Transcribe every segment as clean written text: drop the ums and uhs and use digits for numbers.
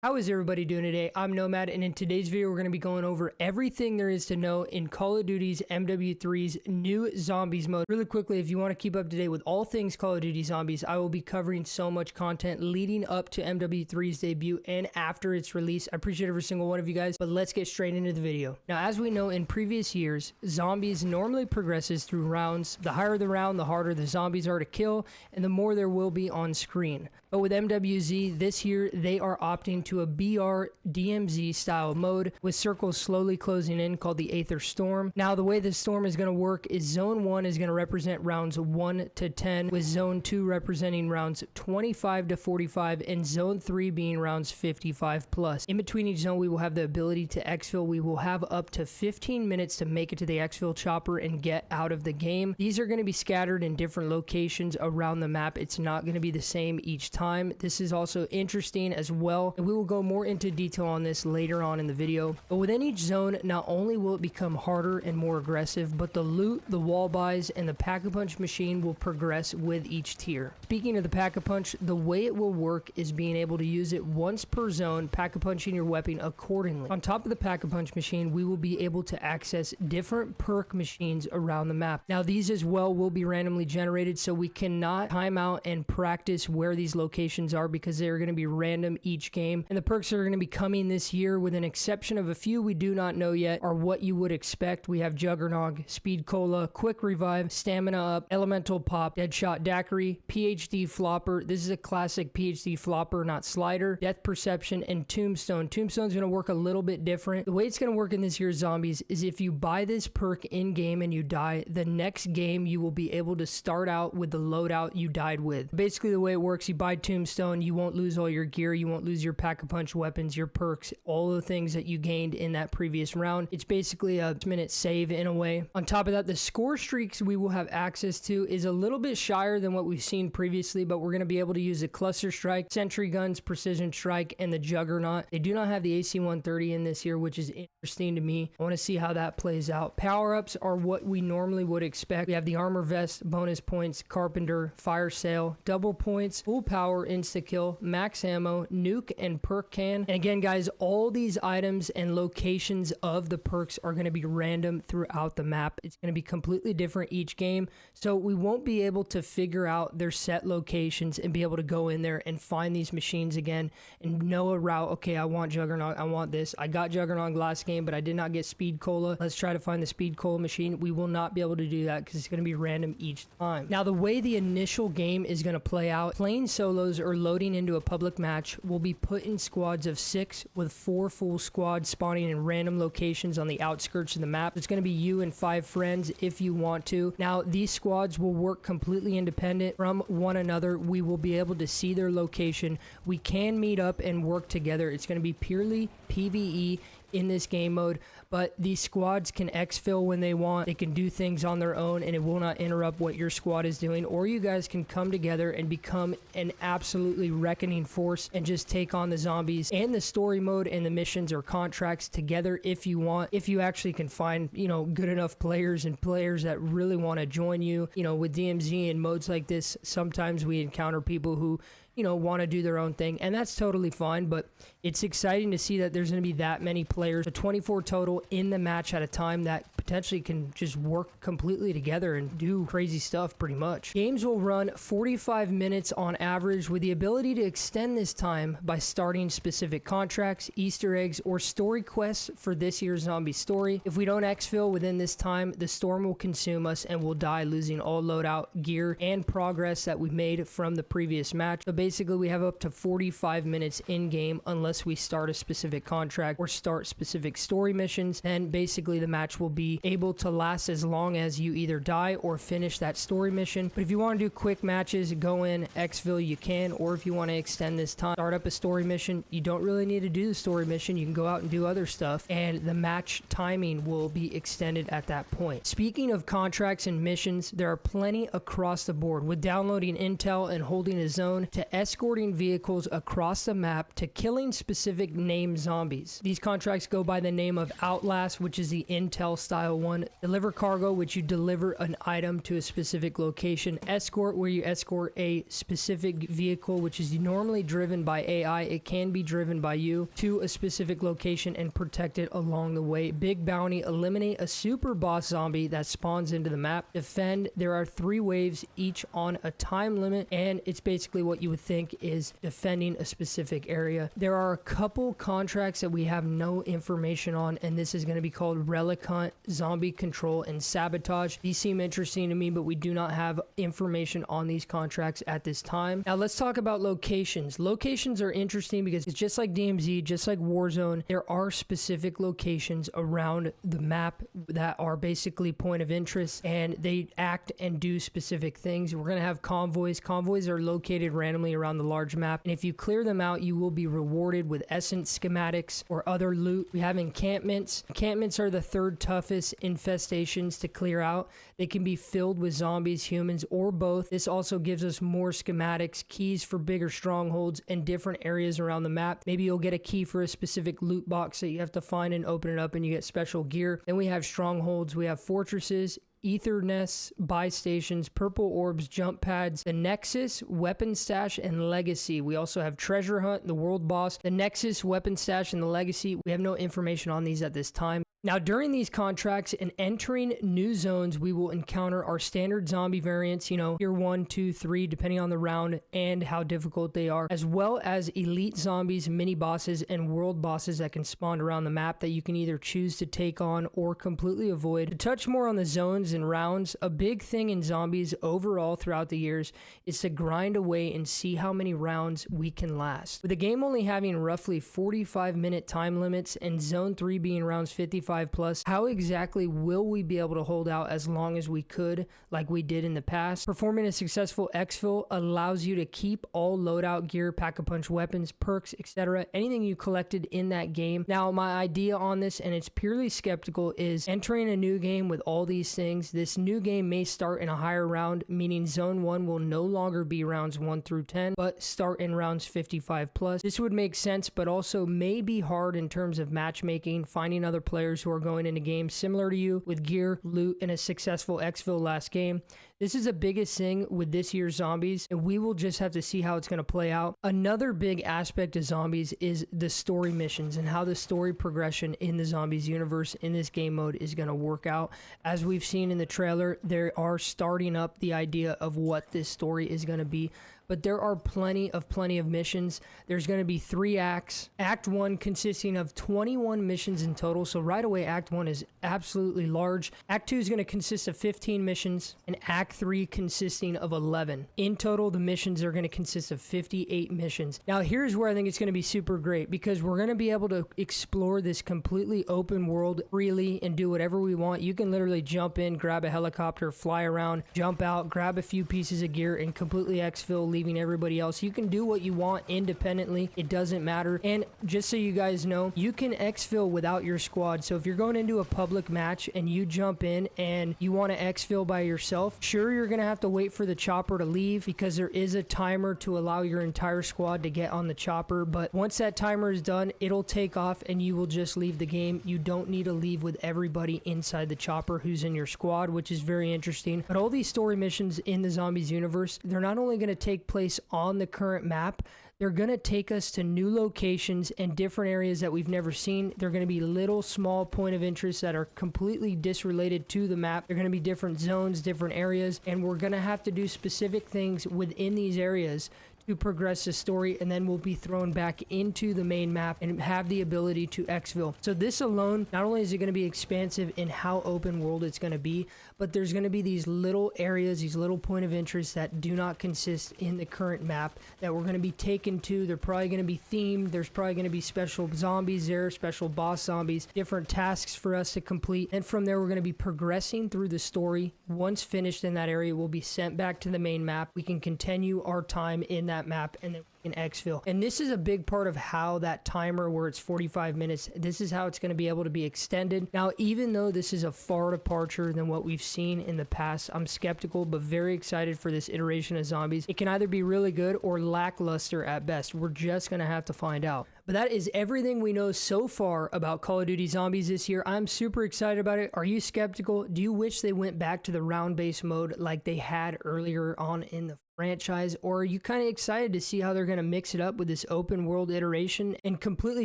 How is everybody doing today? I'm Nomad, and in today's video, we're going to be going over everything there is to know in Call of Duty's MW3's new Zombies mode. Really quickly, if you want to keep up to date with all things Call of Duty Zombies, I will be covering so much content leading up to MW3's debut and after its release. I appreciate every single one of you guys, but let's get straight into the video. Now, as we know, in previous years, Zombies normally progresses through rounds. The higher the round, the harder the zombies are to kill, and the more there will be on screen. But with MWZ, this year, they are opting to a BR DMZ style mode with circles slowly closing in called the Aether Storm. Now, the way this storm is going to work is Zone 1 is going to represent rounds 1 to 10, with Zone 2 representing rounds 25 to 45, and Zone 3 being rounds 55 plus. In between each zone, we will have the ability to exfil. We will have up to 15 minutes to make it to the exfil chopper and get out of the game. These are going to be scattered in different locations around the map. It's not going to be the same each time. This is also interesting as well, and we will go more into detail on this later on in the video. But within each zone, not only will it become harder and more aggressive, but the loot, the wall buys, and the pack-a-punch machine will progress with each tier. Speaking of the pack-a-punch, the way it will work is being able to use it once per zone, pack-a-punching your weapon accordingly. On top of the pack-a-punch machine, we will be able to access different perk machines around the map. Now, these as well will be randomly generated, so we cannot time out and practice where these locations are because they are going to be random each game. And the perks that are going to be coming this year, with an exception of a few we do not know yet, are what you would expect. We have Juggernog, Speed Cola, Quick Revive, Stamina Up, Elemental Pop, Deadshot Daiquiri, PhD Flopper. This is a classic PhD Flopper, not slider. Death Perception, and Tombstone. Tombstone's going to work a little bit different. The way it's going to work in this year's Zombies is if you buy this perk in game and you die, the next game you will be able to start out with the loadout you died with. Basically, the way it works, you buy Tombstone, you won't lose all your gear, you won't lose your pack-a-punch weapons, your perks, all the things that you gained in that previous round. It's basically a minute save in a way. On top of that, the score streaks we will have access to is a little bit shyer than what we've seen previously, but we're going to be able to use the Cluster Strike, Sentry Guns, Precision Strike, and the Juggernaut. They do not have the AC-130 in this year, which is interesting to me. I want to see how that plays out. Power-ups are what we normally would expect. We have the Armor Vest, bonus points, Carpenter, Fire Sale, double points, full power, insta-kill, max ammo, nuke, and perk can. And again, guys, all these items and locations of the perks are going to be random throughout the map. It's going to be completely different each game, so we won't be able to figure out their set locations and be able to go in there and find these machines again and know a route. Okay, I want Juggernaut, I want this. I got Juggernaut last game, but I did not get Speed Cola. Let's try to find the Speed Cola machine. We will not be able to do that because it's going to be random each time. Now, the way the initial game is going to play out, playing solos or loading into a public match will be put in squads of 6 with 4 full squads spawning in random locations on the outskirts of the map. It's going to be you and 5 friends if you want to. Now, these squads will work completely independent from one another. We will be able to see their location. We can meet up and work together. It's going to be purely PvE in this game mode, but these squads can exfil when they want. They can do things on their own and it will not interrupt what your squad is doing, or you guys can come together and become an absolutely reckoning force and just take on the zombies and the story mode and the missions or contracts together if you want. If you actually can find, good enough players and players that really want to join you. With DMZ and modes like this, sometimes we encounter people who want to do their own thing, and that's totally fine, but it's exciting to see that there's going to be that many players, 24 total in the match at a time, that potentially can just work completely together and do crazy stuff pretty much. Games will run 45 minutes on average, with the ability to extend this time by starting specific contracts, Easter eggs, or story quests for this year's zombie story. If we don't exfil within this time, the storm will consume us and we'll die, losing all loadout, gear, and progress that we made from the previous match. So basically, we have up to 45 minutes in game unless we start a specific contract or start specific story missions. Then basically the match will be able to last as long as you either die or finish that story mission. But if you want to do quick matches, go in, exfil, you can, or if you want to extend this time, start up a story mission. You don't really need to do the story mission. You can go out and do other stuff, and the match timing will be extended at that point. Speaking of contracts and missions, there are plenty across the board, with downloading intel and holding a zone to escorting vehicles across the map to killing specific named zombies. These contracts go by the name of Outlast, which is the intel style pile 1. Deliver cargo, which you deliver an item to a specific location. Escort, where you escort a specific vehicle, which is normally driven by AI. It can be driven by you to a specific location and protect it along the way. Big bounty, eliminate a super boss zombie that spawns into the map. Defend, there are 3 waves, each on a time limit, and it's basically what you would think is defending a specific area. There are a couple contracts that we have no information on, and this is going to be called Relic Hunt, Zombie Control, and Sabotage. These seem interesting to me, but we do not have information on these contracts at this time. Now let's talk about locations. Locations are interesting because it's just like DMZ, just like Warzone. There are specific locations around the map that are basically point of interest, and they act and do specific things. We're going to have convoys. Convoys are located randomly around the large map, and if you clear them out, you will be rewarded with essence schematics or other loot. We have encampments. Encampments are the 3rd toughest infestations to clear out. They can be filled with zombies, humans, or both. This also gives us more schematics, keys for bigger strongholds and different areas around the map. Maybe you'll get a key for a specific loot box that you have to find and open it up, and you get special gear. Then we have strongholds. We have fortresses, Aether nests, buy stations, purple orbs, jump pads, the Nexus, weapon stash, and legacy. We also have treasure hunt, the world boss, the Nexus, weapon stash, and the legacy. We have no information on these at this time. Now, during these contracts and entering new zones, we will encounter our standard zombie variants, you know, tier 1, 2, 3, depending on the round and how difficult they are, as well as elite zombies, mini bosses, and world bosses that can spawn around the map that you can either choose to take on or completely avoid. To touch more on the zones and rounds, a big thing in zombies overall throughout the years is to grind away and see how many rounds we can last. With the game only having roughly 45-minute time limits and zone 3 being rounds 55 plus, how exactly will we be able to hold out as long as we could, like we did in the past? Performing a successful exfil allows you to keep all loadout gear, pack-a-punch weapons, perks, etc., anything you collected in that game. Now, my idea on this, and it's purely skeptical, is entering a new game with all these things. This new game may start in a higher round, meaning zone 1 will no longer be rounds 1 through 10, but start in rounds 55 plus. This would make sense, but also may be hard in terms of matchmaking, finding other players who are going into games similar to you with gear, loot, and a successful exfil last game. This is the biggest thing with this year's zombies, and we will just have to see how it's going to play out. Another big aspect of zombies is the story missions and how the story progression in the zombies universe in this game mode is going to work out. As we've seen in the trailer, they are starting up the idea of what this story is going to be. But there are plenty of missions. There's going to be 3 acts. Act 1 consisting of 21 missions in total. So right away, Act 1 is absolutely large. Act 2 is going to consist of 15 missions, and Act 3 consisting of 11. In total, the missions are going to consist of 58 missions. Now, here's where I think it's going to be super great, because we're going to be able to explore this completely open world freely and do whatever we want. You can literally jump in, grab a helicopter, fly around, jump out, grab a few pieces of gear, and completely exfil, leaving everybody else. You can do what you want independently. It doesn't matter. And just so you guys know, you can exfil without your squad. So if you're going into a public match and you jump in and you want to exfil by yourself, sure, you're going to have to wait for the chopper to leave, because there is a timer to allow your entire squad to get on the chopper. But once that timer is done, it'll take off and you will just leave the game. You don't need to leave with everybody inside the chopper who's in your squad, which is very interesting. But all these story missions in the zombies universe, they're not only going to take place on the current map, they're going to take us to new locations and different areas that we've never seen. They're going to be little small point of interest that are completely disrelated to the map. They're going to be different zones, different areas, and we're going to have to do specific things within these areas to progress the story, and then we'll be thrown back into the main map and have the ability to exfil. So this alone, not only is it going to be expansive in how open world it's going to be, but there's going to be these little areas, these little point of interest that do not consist in the current map that we're going to be taken to. They're probably going to be themed. There's probably going to be special zombies there, special boss zombies, different tasks for us to complete. And from there, we're going to be progressing through the story. Once finished in that area, we'll be sent back to the main map. We can continue our time in that that map, and then we can exfil. And this is a big part of how that timer where it's 45 minutes, this is how it's going to be able to be extended. Now, even though this is a far departure than what we've seen in the past, I'm skeptical but very excited for this iteration of zombies. It can either be really good or lackluster at best. We're just going to have to find out. But that is everything we know so far about Call of Duty Zombies this year. I'm super excited about it. Are you skeptical? Do you wish they went back to the round-based mode like they had earlier on in the franchise, or are you kind of excited to see how they're going to mix it up with this open world iteration and completely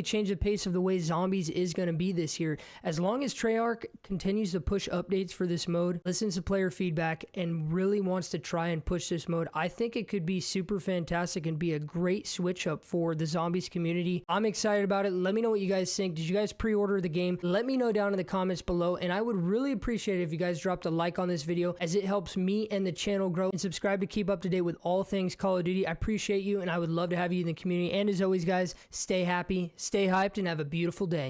change the pace of the way zombies is going to be this year? As long as Treyarch continues to push updates for this mode, listens to player feedback, and really wants to try and push this mode, I think it could be super fantastic and be a great switch up for the zombies community. I'm excited about it. Let me know what you guys think. Did you guys pre-order the game? Let me know down in the comments below, and I would really appreciate it if you guys dropped a like on this video, as it helps me and the channel grow, and subscribe to keep up to date with all things Call of Duty. I appreciate you, and I would love to have you in the community. And as always, guys, stay happy, stay hyped, and have a beautiful day.